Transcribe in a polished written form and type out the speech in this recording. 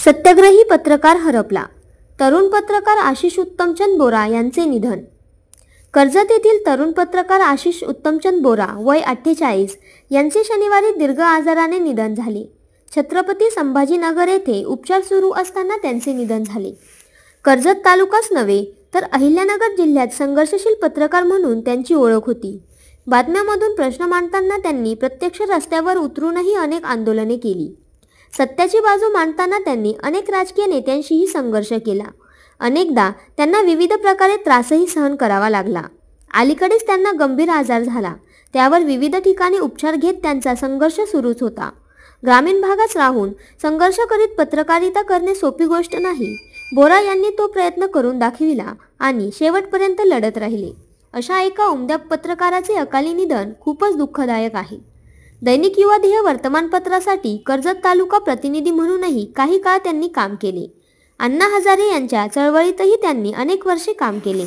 सत्याग्रही पत्रकार हरपला. तरुण पत्रकार आशिष उत्तमचंद बोरा यांचे निधन. कर्जत येथील तरुण पत्रकार आशिष उत्तमचंद बोरा वय 48 यांचे शनिवारी दीर्घ आजाराने निधन झाले. छत्रपती संभाजीनगर येथे उपचार सुरू असताना त्यांचे निधन झाले. कर्जत तालुकाच नव्हे तर अहिल्यानगर जिल्ह्यात संघर्षशील पत्रकार म्हणून त्यांची ओळख होती. बातम्यांमधून प्रश्न मांडताना त्यांनी प्रत्यक्ष रस्त्यावर उतरूनही अनेक आंदोलने केली. सत्याची बाजू मांडताना त्यांनी अनेक राजकीय नेत्यांशीही संघर्ष केला. अनेकदा त्यांना विविध प्रकारे त्रासही सहन करावा लागला. अलीकडेच त्यांना गंभीर आजार झाला. त्यावर विविध ठिकाणी उपचार घेत त्यांचा संघर्ष सुरूच होता. ग्रामीण भागात राहून संघर्ष करीत पत्रकारिता करणे सोपी गोष्ट नाही. बोरा यांनी तो प्रयत्न करून दाखविला आणि शेवटपर्यंत लढत राहिले. अशा एका उमद्या पत्रकाराचे अकाली निधन खूपच दुःखदायक आहे. दैनिक युवाध्येय वर्तमानपत्रासाठी कर्जत तालुका प्रतिनिधी म्हणूनही काही काळ त्यांनी काम केले. अण्णा हजारे यांच्या चळवळीतही त्यांनी अनेक वर्षे काम केले.